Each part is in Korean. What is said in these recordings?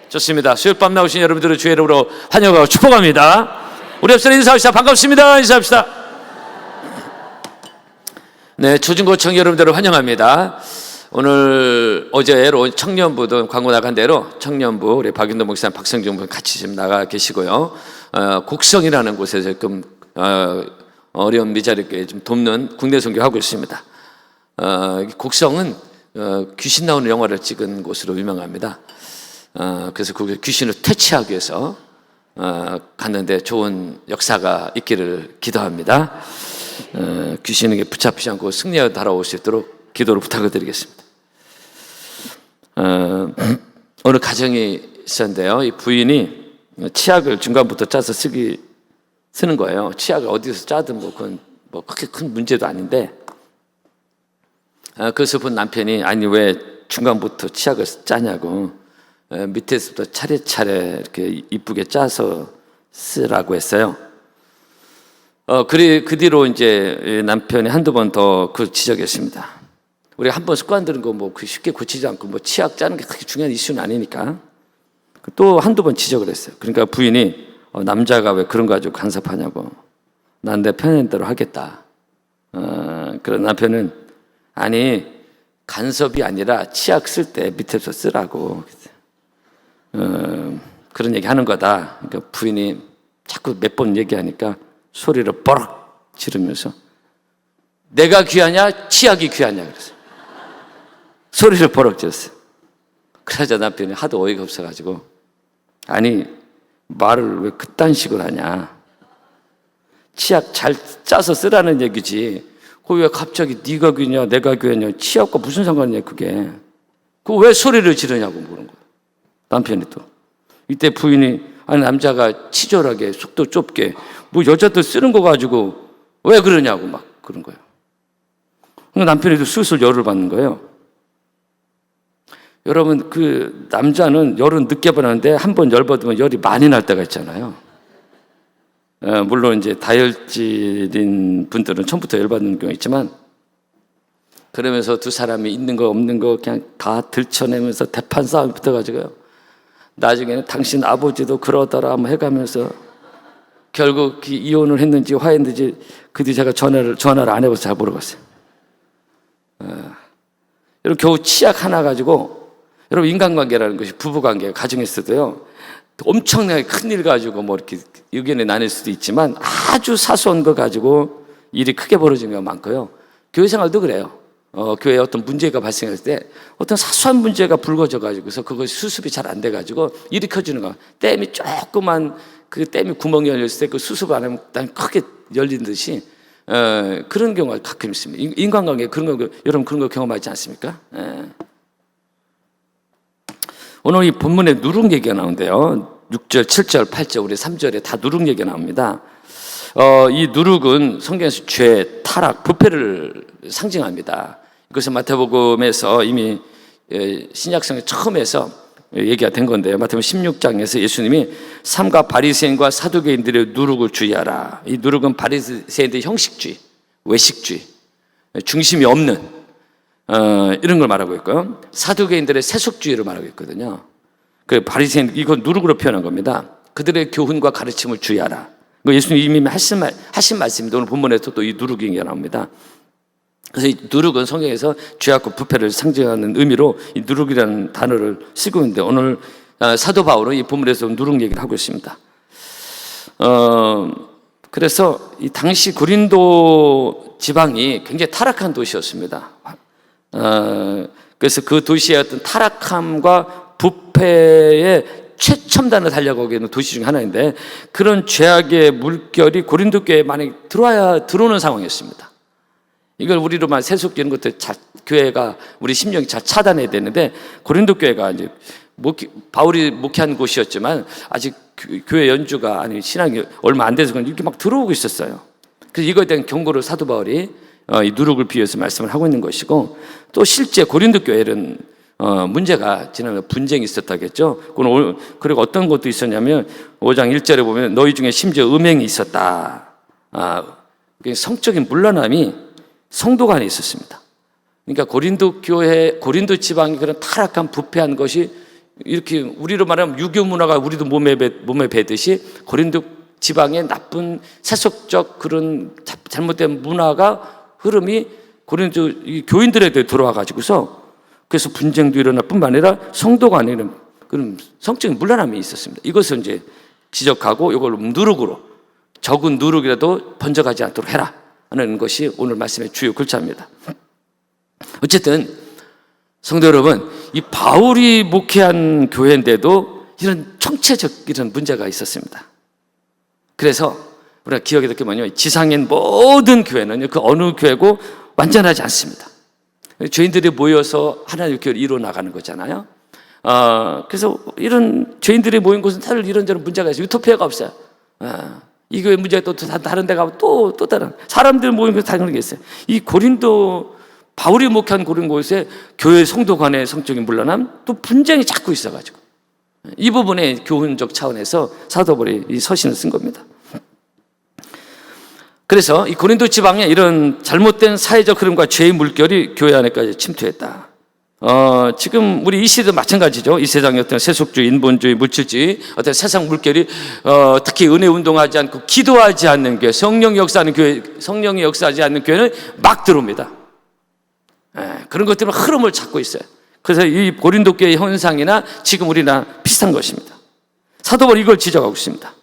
좋습니다. 수요일밤 나오신 여러분들을 주의 이름으로 환영하고 축복합니다. 우리 옆서 인사합시다. 반갑습니다. 인사합시다. 네, 초중고청 여러분들을 환영합니다. 오늘 어제 청년부도 광고 나간 대로 청년부 우리 박윤도 목사님, 박성중 분 같이 지금 나가 계시고요. 곡성이라는 곳에서 조금 어려운 미자립교회 좀 돕는 국내 선교하고 있습니다. 곡성은 귀신 나오는 영화를 찍은 곳으로 유명합니다. 그래서 그 귀신을 퇴치하기 위해서 갔는데 좋은 역사가 있기를 기도합니다. 귀신에게 붙잡히지 않고 승리하여 달아올 수 있도록 기도를 부탁을 드리겠습니다. 오늘 가정이 있었는데요. 이 부인이 치약을 중간부터 짜서 쓰는 거예요. 치약을 어디서 짜든 그건 그렇게 큰 문제도 아닌데, 그래서 본 남편이 아니 왜 중간부터 치약을 짜냐고, 밑에서부터 차례차례 이렇게 이쁘게 짜서 쓰라고 했어요. 그 뒤로 이제 남편이 한두 번 더 그 지적했습니다. 우리가 한 번 습관 들은 거 쉽게 고치지 않고 치약 짜는 게 그렇게 중요한 이슈는 아니니까 또 한두 번 지적을 했어요. 그러니까 부인이 남자가 왜 그런 거 가지고 간섭하냐고, 난 내 편한 대로 하겠다. 그런 남편은 아니 간섭이 아니라 치약 쓸 때 밑에서 쓰라고 그런 얘기 하는 거다. 그러니까 부인이 자꾸 몇 번 얘기하니까 소리를 뻐럭 지르면서 내가 귀하냐 치약이 귀하냐 그래서 소리를 뻐럭 질렀어요. 그러자 남편이 하도 어이가 없어가지고 아니 말을 왜 그딴 식으로 하냐, 치약 잘 짜서 쓰라는 얘기지 그거 왜 갑자기 네가 귀하냐 내가 귀하냐, 치약과 무슨 상관이냐 그게, 그거 왜 소리를 지르냐고 물은 거예요. 남편이 또 이때 부인이 아니 남자가 치졸하게 속도 좁게 여자들 쓰는 거 가지고 왜 그러냐고 막 그런 거예요. 남편이 또 슬슬 열을 받는 거예요. 여러분 그 남자는 열은 늦게 받았는데 한 번 열 받으면 열이 많이 날 때가 있잖아요. 물론 이제 다혈질인 분들은 처음부터 열 받는 경우가 있지만, 그러면서 두 사람이 있는 거 없는 거 그냥 다 들춰내면서 대판 싸움이 붙어가지고요. 나중에는 당신 아버지도 그러더라 해가면서 결국 이혼을 했는지 화했는지 그 뒤 제가 전화를 안 해봐서 잘 모르겠어요. 여러분 겨우 치약 하나 가지고, 여러분 인간관계라는 것이 부부관계 가정에서도요 엄청나게 큰일 가지고 이렇게 의견이 나뉠 수도 있지만 아주 사소한 거 가지고 일이 크게 벌어지는 경우가 많고요. 교회 생활도 그래요. 교회에 어떤 문제가 발생할 때 어떤 사소한 문제가 불거져 가지고서 그것이 수습이 잘 안 돼 가지고 일이 커지는 거, 댐이 조그만 그 댐이 구멍이 열렸을 때 그 수습 안 하면 크게 열린 듯이 그런 경우가 가끔 있습니다. 인간관계 그런 거 여러분 그런 거 경험하지 않습니까? 오늘 이 본문에 누룩 얘기가 나오는데요. 6절, 7절, 8절, 우리 3절에 다 누룩 얘기가 나옵니다. 이 누룩은 성경에서 죄, 타락, 부패를 상징합니다. 이것은 마태복음에서 이미 신약성에 처음에서 얘기가 된 건데요. 마태복음 16장에서 예수님이 삼가 바리새인과 사두개인들의 누룩을 주의하라. 이 누룩은 바리새인들의 형식주의, 외식주의, 중심이 없는 이런 걸 말하고 있고요. 사두개인들의 세속주의를 말하고 있거든요. 그 바리새인 이건 누룩으로 표현한 겁니다. 그들의 교훈과 가르침을 주의하라. 예수님이 이미 하신 말씀인데 오늘 본문에서 또 이 누룩 얘기가 나옵니다. 그래서 이 누룩은 성경에서 죄악과 부패를 상징하는 의미로 이 누룩이라는 단어를 쓰고 있는데 오늘 사도 바울은 이 본문에서 누룩 얘기를 하고 있습니다. 그래서 이 당시 고린도 지방이 굉장히 타락한 도시였습니다. 그래서 그 도시의 어떤 타락함과 부패의 최첨단을 달려가고 있는 도시 중에 하나인데, 그런 죄악의 물결이 고린도 교회에 많이 들어오는 상황이었습니다. 이걸 우리로만 세속적인 것들 교회가 우리 심령이 잘 차단해야 되는데, 고린도 교회가 이제 바울이 목회한 곳이었지만 아직 교회 연주가 아니 신앙이 얼마 안 돼서 이렇게 막 들어오고 있었어요. 그래서 이거에 대한 경고를 사도 바울이 이 누룩을 비유해서 말씀을 하고 있는 것이고, 또 실제 고린도 교회는 문제가 지난해 분쟁이 있었다겠죠. 그리고 어떤 것도 있었냐면 5장 1절에 보면 너희 중에 심지어 음행이 있었다. 성적인 물러남이 성도 간에 있었습니다. 그러니까 고린도 교회, 고린도 지방이 그런 타락한 부패한 것이 이렇게 우리로 말하면 유교 문화가 우리도 몸에 배듯이 고린도 지방의 나쁜 세속적 그런 잘못된 문화가 흐름이 고린도 교인들에게 들어와 가지고서 그래서 분쟁도 일어날 뿐만 아니라 성도 간에 이런 그런 성적인 문란함이 있었습니다. 이것을 이제 지적하고 이걸 누룩으로 적은 누룩이라도 번져가지 않도록 해라 하는 것이 오늘 말씀의 주요 글자입니다. 어쨌든 성도 여러분, 이 바울이 목회한 교회인데도 이런 총체적 이런 문제가 있었습니다. 그래서 우리가 기억해야 될 게 뭐냐면 지상인 모든 교회는 그 어느 교회고 완전하지 않습니다. 죄인들이 모여서 하나님의 교회를 이루어 나가는 거잖아요. 그래서 이런 죄인들이 모인 곳은 다들 이런저런 문제가 있어요. 유토피아가 없어요. 이 교회 문제가 또 다른 데 가면 또 다른 사람들 모인 곳에 다른 게 있어요. 이 고린도 바울이 목회한 고린도에 교회 성도 간의 성적인 문란함 또 분쟁이 자꾸 있어가지고 이 부분에 교훈적 차원에서 사도 바울이 이 서신을 쓴 겁니다. 그래서 이 고린도 지방에 이런 잘못된 사회적 흐름과 죄의 물결이 교회 안에까지 침투했다. 지금 우리 이 시대도 마찬가지죠. 이 세상의 어떤 세속주의, 인본주의, 물질주의, 어떤 세상 물결이 특히 은혜 운동하지 않고 기도하지 않는 교회, 성령이 역사하지 않는 교회는 막 들어옵니다. 그런 것들은 흐름을 찾고 있어요. 그래서 이 고린도 교회의 현상이나 지금 우리나 비슷한 것입니다. 사도 바울이 이걸 지적하고 있습니다.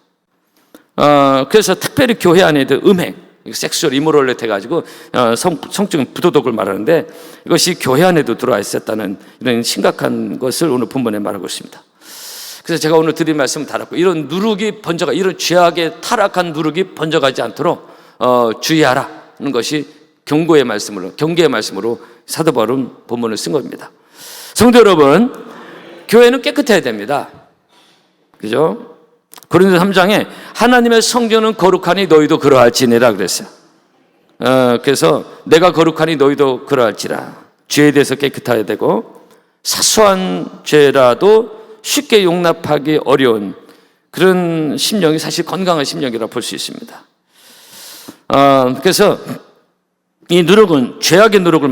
그래서 특별히 교회 안에도 음행, 섹슈얼 이모럴렛 해가지고 성적인 부도덕을 말하는데 이것이 교회 안에도 들어와 있었다는 이런 심각한 것을 오늘 본문에 말하고 있습니다. 그래서 제가 오늘 드린 말씀을 달았고 이런 누룩이 이런 죄악의 타락한 누룩이 번져가지 않도록 주의하라는 것이 경계의 말씀으로 사도 바울은 본문을 쓴 겁니다. 성도 여러분, 교회는 깨끗해야 됩니다. 그죠? 고린도 3장에 하나님의 성전은 거룩하니 너희도 그러할지니라 그랬어요. 그래서 내가 거룩하니 너희도 그러할지라. 죄에 대해서 깨끗해야 되고 사소한 죄라도 쉽게 용납하기 어려운 그런 심령이 사실 건강한 심령이라고 볼 수 있습니다. 그래서 이 누룩은 죄악의 누룩을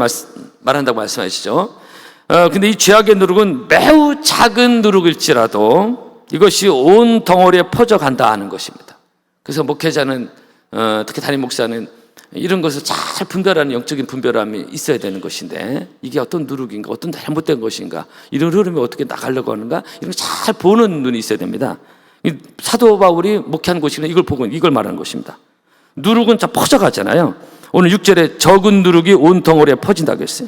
말한다고 말씀하시죠. 근데 이 죄악의 누룩은 매우 작은 누룩일지라도 이것이 온 덩어리에 퍼져간다 하는 것입니다. 그래서 목회자는 특히 담임 목사는 이런 것을 잘 분별하는 영적인 분별함이 있어야 되는 것인데 이게 어떤 누룩인가 어떤 잘못된 것인가 이런 흐름이 어떻게 나가려고 하는가 이런 걸 잘 보는 눈이 있어야 됩니다. 사도 바울이 목회한 곳이는 이걸 보고 이걸 말하는 것입니다. 누룩은 잘 퍼져가잖아요. 오늘 6절에 적은 누룩이 온 덩어리에 퍼진다고 했어요.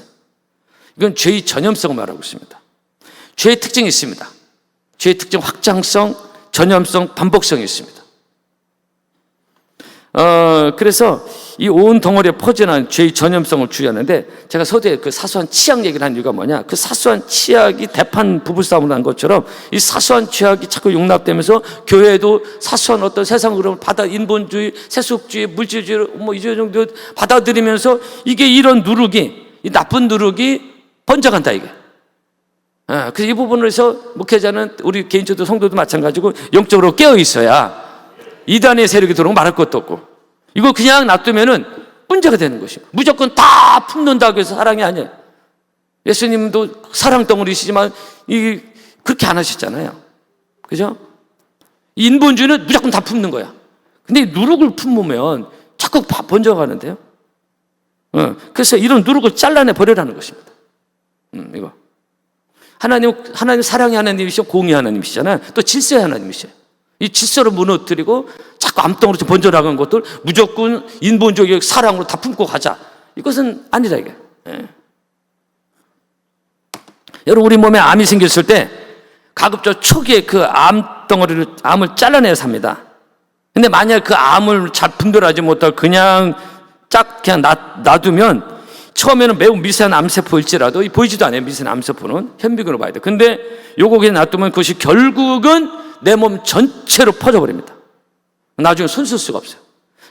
이건 죄의 전염성을 말하고 있습니다. 죄의 특징이 있습니다. 죄의 특징 확장성, 전염성, 반복성이 있습니다. 그래서 이 온 덩어리에 퍼지는 죄의 전염성을 주의하는데 제가 서두에 그 사소한 치약 얘기를 한 이유가 뭐냐? 그 사소한 치약이 대판 부부싸움을 한 것처럼 이 사소한 치약이 자꾸 용납되면서 교회도 사소한 어떤 세상 흐름을 인본주의, 세속주의, 물질주의 이 정도 받아들이면서 이게 이런 누룩이 이 나쁜 누룩이 번져간다 이게. 그래서 이 부분에서 목회자는 우리 개인적으로 성도도 마찬가지고 영적으로 깨어 있어야 이단의 세력이 들어오면 말할 것도 없고 이거 그냥 놔두면은 문제가 되는 것이고 무조건 다 품는다고 해서 사랑이 아니에요. 예수님도 사랑 덩어리시지만 그렇게 안 하셨잖아요. 그죠? 인본주의는 무조건 다 품는 거야. 근데 누룩을 품으면 자꾸 번져가는데요. 그래서 이런 누룩을 잘라내 버리라는 것입니다. 이거. 하나님 사랑의 하나님이시고 공의 하나님이시잖아요. 또 질서의 하나님이시죠. 이 질서를 무너뜨리고 자꾸 암덩어리로 번져나가는 것들 무조건 인본주의 사랑으로 다 품고 가자. 이것은 아니다 이게. 여러분 우리 몸에 암이 생겼을 때 가급적 초기에 그 암을 잘라내야 삽니다. 근데 만약 그 암을 잘 분별하지 못하고 그냥 놔두면 처음에는 매우 미세한 암세포일지라도 보이지도 않아요. 미세한 암세포는 현미경으로 봐야 돼요. 근데 요거 그냥 놔두면 그것이 결국은 내 몸 전체로 퍼져버립니다. 나중에 손쓸 수가 없어요.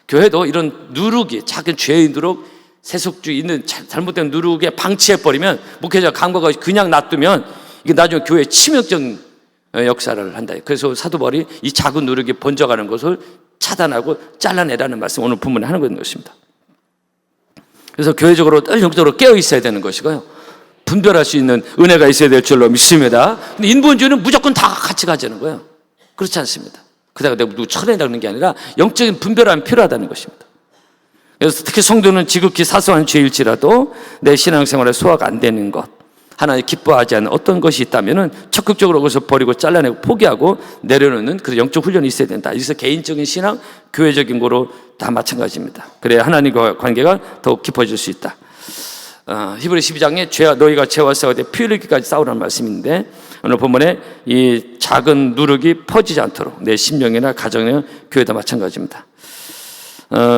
교회도 이런 누룩이 작은 죄의 누룩, 세속주의 있는 잘못된 누룩에 방치해버리면 목회자가 간과가 그냥 놔두면 이게 나중에 교회에 치명적인 역사를 한다. 그래서 사도 바울이 이 작은 누룩이 번져가는 것을 차단하고 잘라내라는 말씀 오늘 본문에 하는 것입니다. 그래서 교회적으로 영적으로 깨어 있어야 되는 것이고요. 분별할 수 있는 은혜가 있어야 될 줄로 믿습니다. 근데 인본주의는 무조건 다 같이 가자는 거예요. 그렇지 않습니다. 그다가 내가 누구 쳐낸다는 게 아니라 영적인 분별함이 필요하다는 것입니다. 그래서 특히 성도는 지극히 사소한 죄일지라도 내 신앙생활에 소화가 안 되는 것, 하나님 기뻐하지 않는 어떤 것이 있다면은 적극적으로 그것을 버리고 잘라내고 포기하고 내려놓는 그런 영적 훈련이 있어야 된다. 여기서 개인적인 신앙, 교회적인 거로 다 마찬가지입니다. 그래야 하나님과 관계가 더욱 깊어질 수 있다. 히브리 12장에 너희가 죄와 싸우되 피 흘리기까지 싸우라는 말씀인데, 오늘 본문에 이 작은 누룩이 퍼지지 않도록 내 심령이나 가정이나 교회도 마찬가지입니다.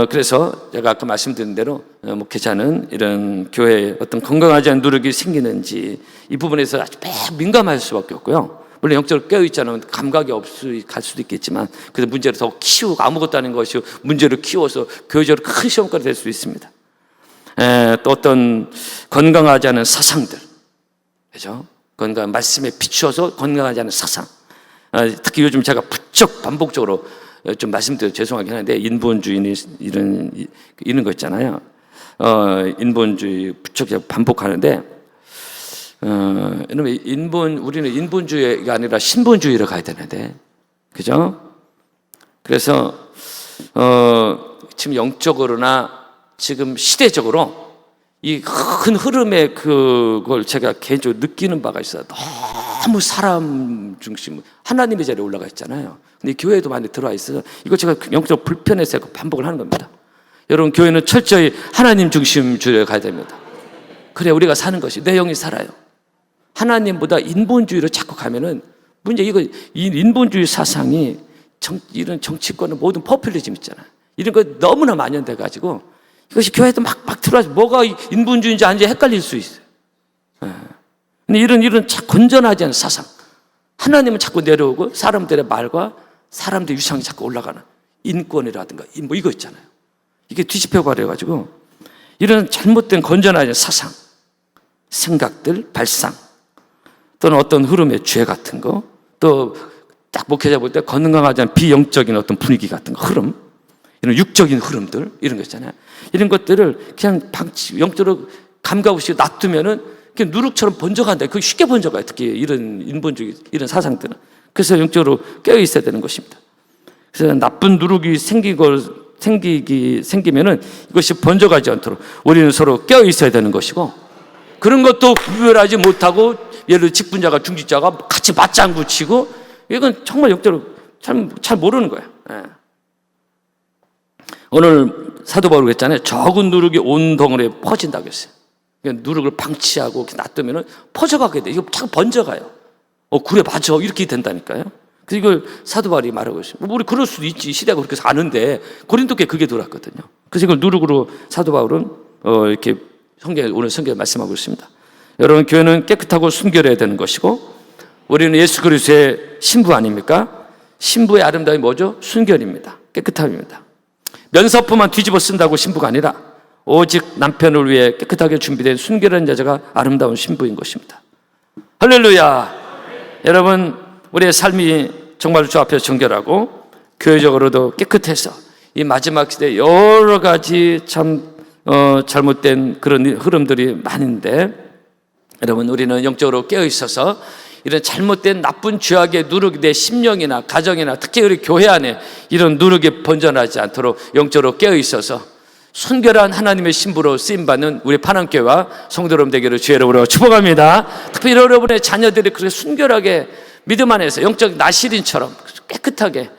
그래서 제가 아까 말씀드린 대로 목회자는 이런 교회에 어떤 건강하지 않은 누룩이 생기는지 이 부분에서 아주 민감할 수밖에 없고요. 물론 영적으로 깨어있지 않으면 감각이 갈 수도 있겠지만, 그래서 문제를 더 키우고 아무것도 아닌 것이 문제를 키워서 교회적으로 큰 시험거리 될 수 있습니다. 또 어떤 건강하지 않은 사상들, 그죠? 건강 말씀에 비추어서 건강하지 않은 사상. 특히 요즘 제가 부쩍 반복적으로 좀 말씀드려 죄송하긴 한데, 인본주의는 이런 거 있잖아요. 인본주의 부쩍 반복하는데, 우리는 인본주의가 아니라 신본주의로 가야 되는데, 그죠? 그래서 지금 영적으로나 지금 시대적으로 이 큰 흐름의 그걸 제가 개인적으로 느끼는 바가 있어요. 너무 사람 중심, 하나님의 자리에 올라가 있잖아요. 근데 교회에도 많이 들어와 있어서 이거 제가 영적으로 불편해서 반복을 하는 겁니다. 여러분, 교회는 철저히 하나님 중심주의로 가야 됩니다. 그래 우리가 사는 것이, 내 영이 살아요. 하나님보다 인본주의로 자꾸 가면은 이 인본주의 사상이 이런 정치권은 모든 포퓰리즘 있잖아요. 이런 거 너무나 만연돼 가지고 이것이 교회에도 막 들어와서 뭐가 인본주의인지 아닌지 헷갈릴 수 있어요. 근데 이런 건전하지 않은 사상, 하나님은 자꾸 내려오고 사람들의 말과 사람들의 유상이 자꾸 올라가는 인권이라든가 뭐 이거 있잖아요. 이게 뒤집혀 버려가지고 이런 잘못된 건전하지 않은 사상, 생각들, 발상, 또는 어떤 흐름의 죄 같은 거, 또 딱 목회자 볼 때 건강하지 않은 비영적인 어떤 분위기 같은 거, 흐름, 이런 육적인 흐름들, 이런 거 있잖아요. 이런 것들을 그냥 영적으로 감각 없이 놔두면은 그냥 누룩처럼 번져간다. 그게 쉽게 번져가요. 특히 이런 인본주의, 이런 사상들은. 그래서 영적으로 깨어 있어야 되는 것입니다. 그래서 나쁜 누룩이 생기면은 이것이 번져가지 않도록 우리는 서로 깨어 있어야 되는 것이고, 그런 것도 구별하지 못하고 예를 들어 직분자가 중직자가 같이 맞장구 치고, 이건 정말 영적으로 잘 모르는 거예요. 오늘 사도 바울이 했잖아요. 적은 누룩이 온 덩어리에 퍼진다고 했어요. 누룩을 방치하고 이렇게 놔두면 퍼져가게 돼. 이거 자꾸 번져가요. 그래, 맞아. 이렇게 된다니까요. 그래서 이걸 사도 바울이 말하고 있어요. 우리 그럴 수도 있지. 시대가 그렇게 해서 아는데, 고린도께 그게 돌았거든요. 그래서 이걸 누룩으로 사도 바울은 이렇게 오늘 성경에 말씀하고 있습니다. 여러분, 교회는 깨끗하고 순결해야 되는 것이고, 우리는 예수 그리스도의 신부 아닙니까? 신부의 아름다움이 뭐죠? 순결입니다. 깨끗함입니다. 면사포만 뒤집어 쓴다고 신부가 아니라 오직 남편을 위해 깨끗하게 준비된 순결한 여자가 아름다운 신부인 것입니다. 할렐루야. 여러분, 우리의 삶이 정말 주 앞에서 정결하고 교회적으로도 깨끗해서 이 마지막 시대에 여러 가지 참 잘못된 그런 흐름들이 많은데, 여러분, 우리는 영적으로 깨어 있어서 이런 잘못된 나쁜 죄악의 누룩이 내 심령이나 가정이나 특히 우리 교회 안에 이런 누룩이 번져나지 않도록 영적으로 깨어 있어서 순결한 하나님의 신부로 쓰임받는 우리 파남교회와 성도 여러분 되기를 주의 이름으로 축복합니다. 특별히 여러분의 자녀들이 그렇게 순결하게 믿음 안에서 영적 나시린처럼 깨끗하게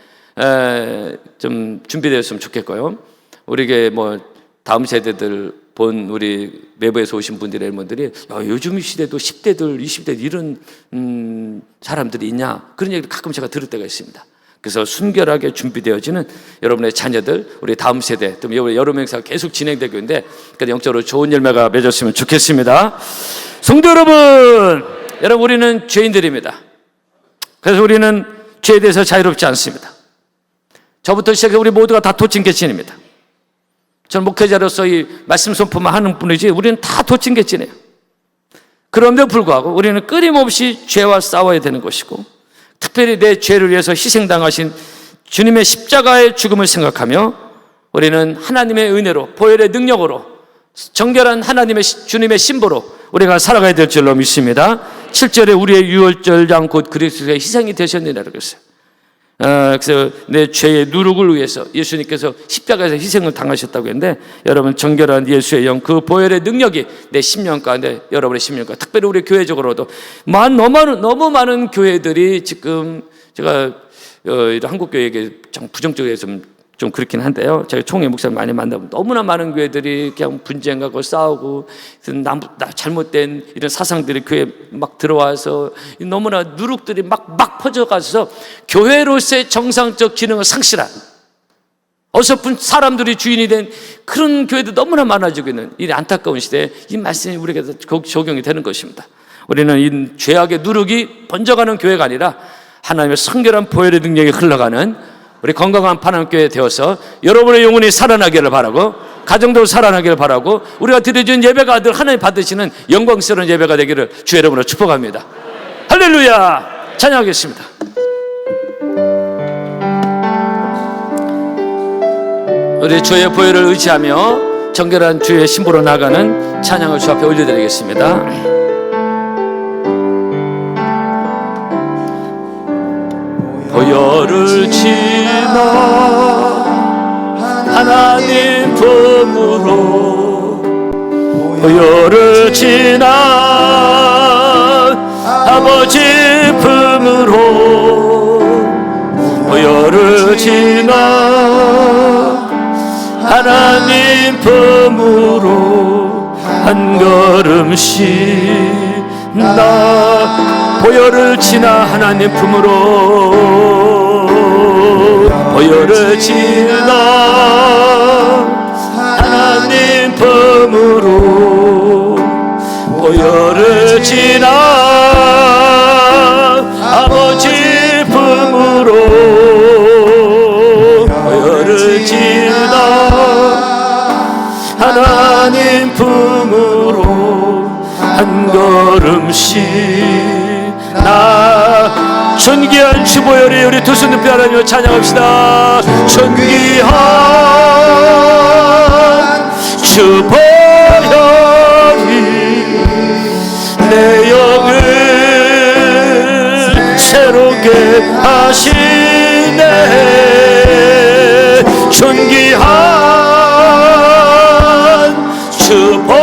좀 준비되었으면 좋겠고요. 우리에게 뭐 다음 세대들 본 우리 외부에서 오신 분들의 여러분들이 요즘 시대도 10대들, 20대들 이런 사람들이 있냐, 그런 얘기를 가끔 제가 들을 때가 있습니다. 그래서 순결하게 준비되어지는 여러분의 자녀들, 우리 다음 세대, 또 여름 행사가 계속 진행되고 있는데, 그러니까 영적으로 좋은 열매가 맺었으면 좋겠습니다. 성도 여러분, 우리는 죄인들입니다. 그래서 우리는 죄에 대해서 자유롭지 않습니다. 저부터 시작해 우리 모두가 다 도찐 개찐입니다. 저는 목회자로서 이 말씀 선포만 하는 분이지 우리는 다 도찐 개찐이에요. 그런데도 불구하고 우리는 끊임없이 죄와 싸워야 되는 것이고, 특별히 내 죄를 위해서 희생당하신 주님의 십자가의 죽음을 생각하며 우리는 하나님의 은혜로, 보혈의 능력으로, 정결한 주님의 신부로 우리가 살아가야 될 줄로 믿습니다. 7절에 우리의 유월절 양 곧 그리스도의 희생이 되셨느니라 그랬어요. 그래서 내 죄의 누룩을 위해서 예수님께서 십자가에서 희생을 당하셨다고 했는데, 여러분 정결한 예수의 영, 그 보혈의 능력이 내 심령 가운데, 여러분의 심령 가운데, 특별히 우리 교회적으로도 너무 많은 교회들이 지금, 제가 한국 교회에게 좀 부정적으로 좀 그렇긴 한데요, 제가 총회 목사님 많이 만나보면 너무나 많은 교회들이 그냥 분쟁하고 싸우고 잘못된 이런 사상들이 교회에 막 들어와서 너무나 누룩들이 막 퍼져가서 교회로서의 정상적 기능을 상실한 어설픈 사람들이 주인이 된 그런 교회도 너무나 많아지고 있는 이 안타까운 시대에 이 말씀이 우리에게 적용이 되는 것입니다. 우리는 이 죄악의 누룩이 번져가는 교회가 아니라 하나님의 성결한 보혈의 능력이 흘러가는 우리 건강한 파남교회 되어서 여러분의 영혼이 살아나기를 바라고, 가정도 살아나기를 바라고, 우리가 드려진 예배가 늘 하나님 받으시는 영광스러운 예배가 되기를 주의 이름으로 축복합니다. 할렐루야! 찬양하겠습니다. 우리 주의 보혈을 의지하며 정결한 주의 신부로 나가는 찬양을 주 앞에 올려드리겠습니다. 보혈을 지나 하나님 품으로, 보혈을 지나 아버지 품으로, 보혈을 지나 하나님 품으로 한 걸음씩 나 보혈을 지나 하나님 품으로, 보혈을 지나 하나님 품으로, 보혈을 지나 아버지 품으로, 보혈을 지나 하나님 품으로 한 걸음씩 나 존귀한 주보혈이, 우리 두 손 높이 하나님을 찬양합시다. 존귀한 주보혈이 내 영을 새롭게 하시네. 존귀한 주보혈이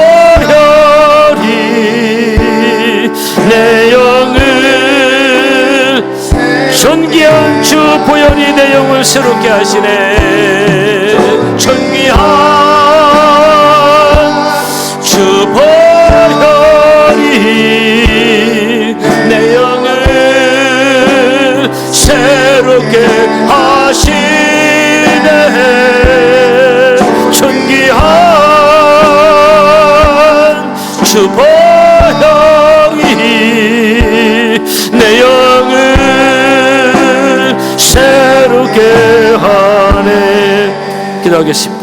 내 영을, 존귀한 주 보혈이 내 영을 새롭게 하시네. 존귀한 주 보혈이 내 영을 새롭게 하시네. 존귀한 주 보혈이 내 영을 새롭게 하네. 기도하겠습니다.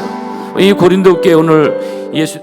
이 고린도 교회 오늘 예수